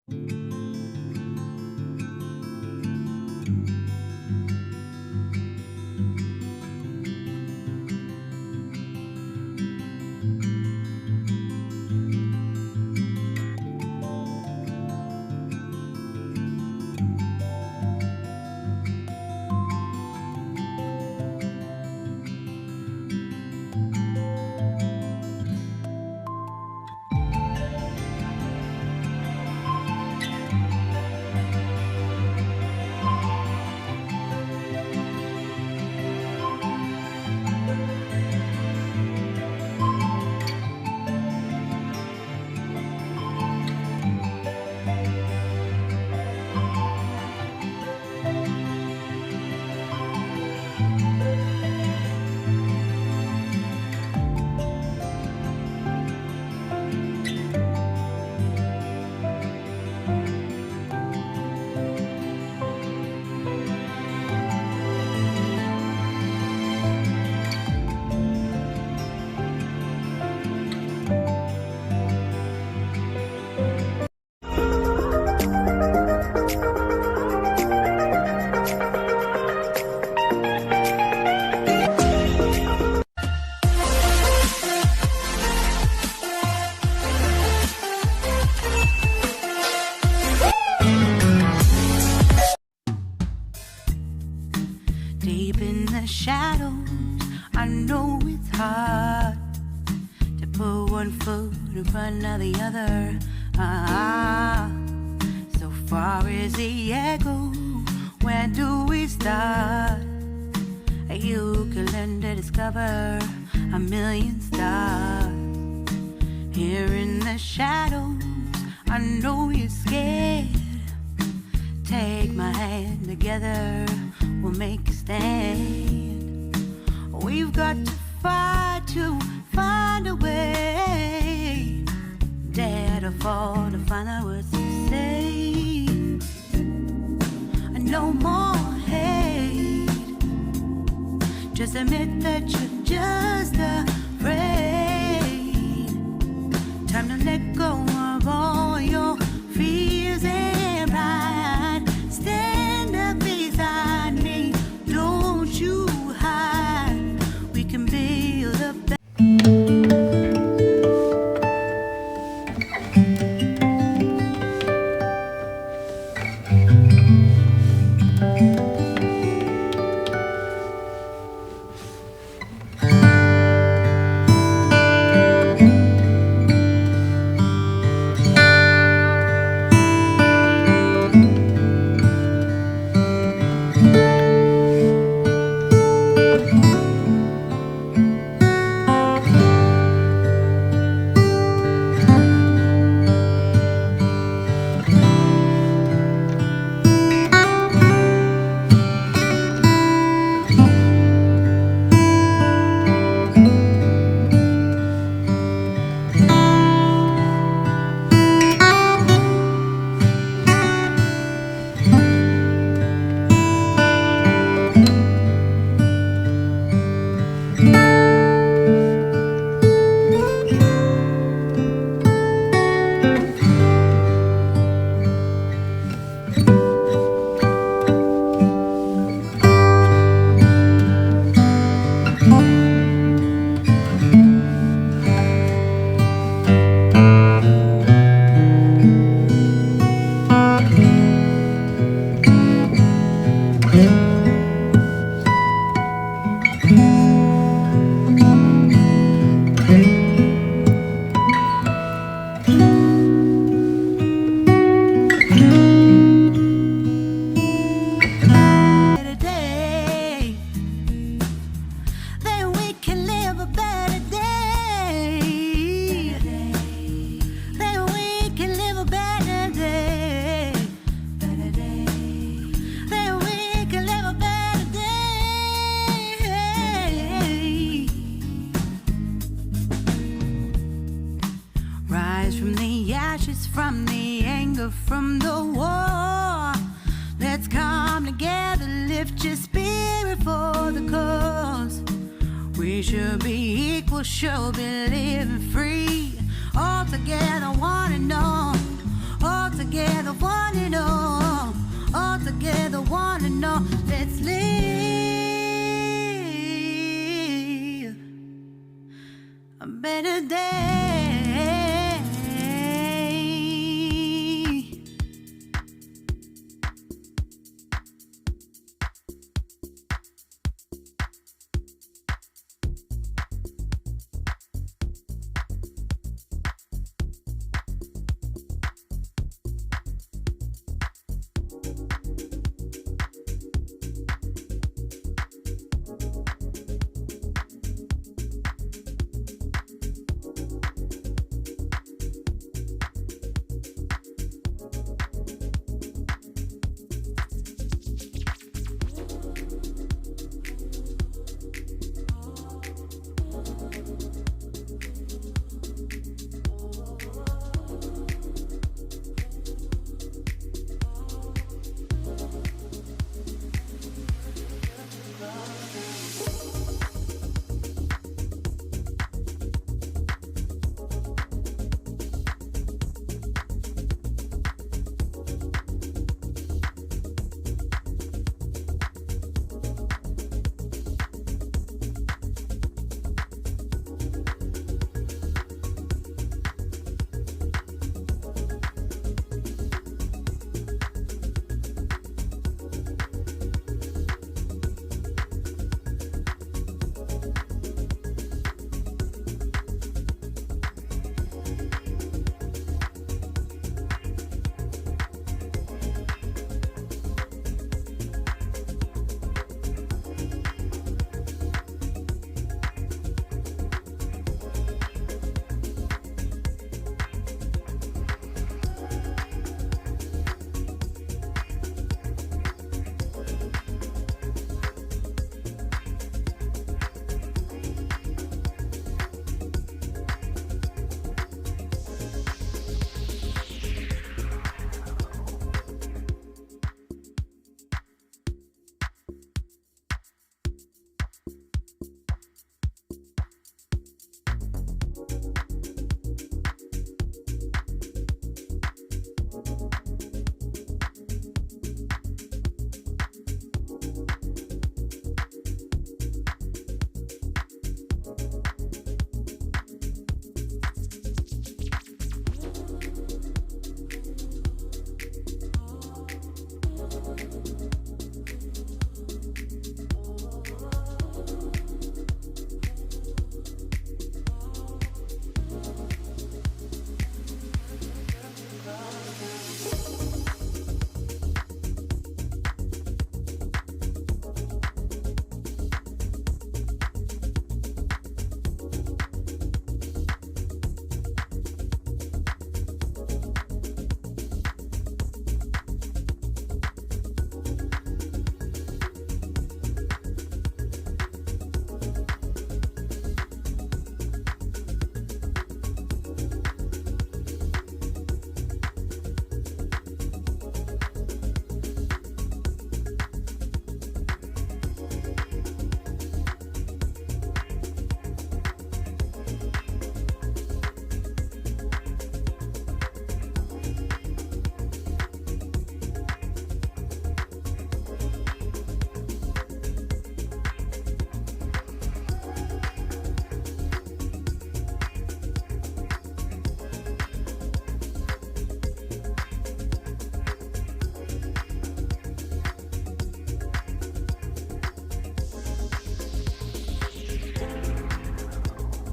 Deep in the shadows, I know it's hard to put one foot in front of the other. So far as the echo, where do we start? You can learn to discover a million stars. Here in the shadows, I know you're scared. Take my hand together, we'll make a stand. We've got to fight to find a way. Dare to fall to find the words to say. No more hate. Just admit that you're just afraid. Time to let go of all your fears and pride. Stand up beside me, don't you hide. We can build a from the anger, from the war. Let's come together, lift your spirit for the cause. We should be equal, should be living free. All together, one and all. All together. together, one and all together, one and all. Let's live a better day.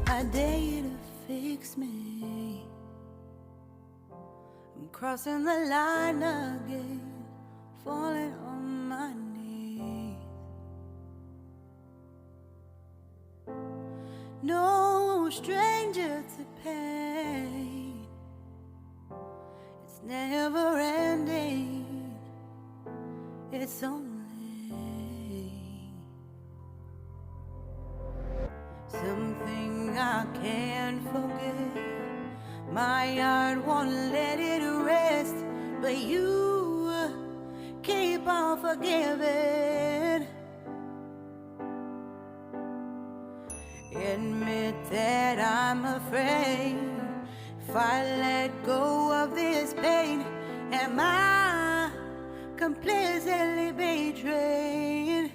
I dare you to fix me. I'm crossing the line again, falling on my knees. No stranger to pain, it's never ending, it's only something I can't forget. My heart won't let it rest, but you keep on forgiving. Admit that I'm afraid if I let go of this pain, am I completely betrayed.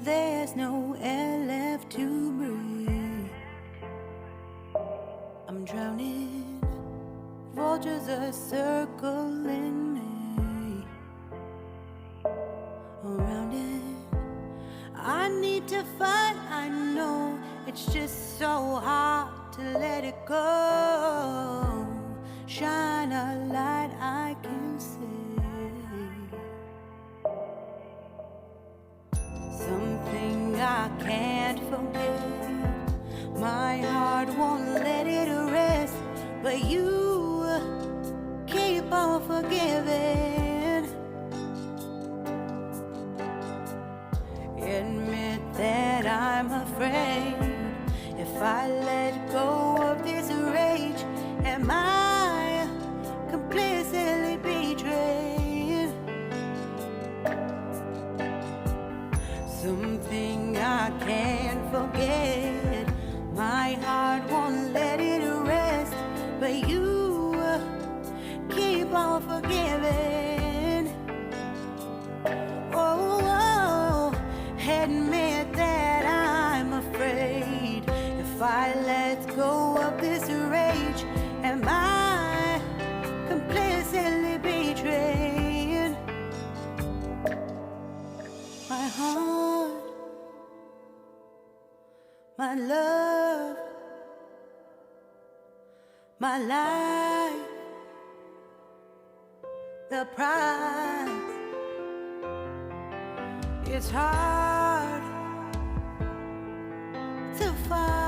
There's no air left to breathe. I'm drowning, vultures are circling me. Around it, I need to fight. I know it's just so hard to let it go. Shine a light I can see. Something I can't forget. My heart won't let it rest, but you keep on forgiving. Admit that I'm afraid. If I let go of this rage, am I completely betrayed? Something I can't forget. My heart won't let it rest, but you keep on forgiving. Oh, admit that I'm afraid. If I let go of this rage, am I completely betrayed? My heart, my love, my life, the price. It's hard to find.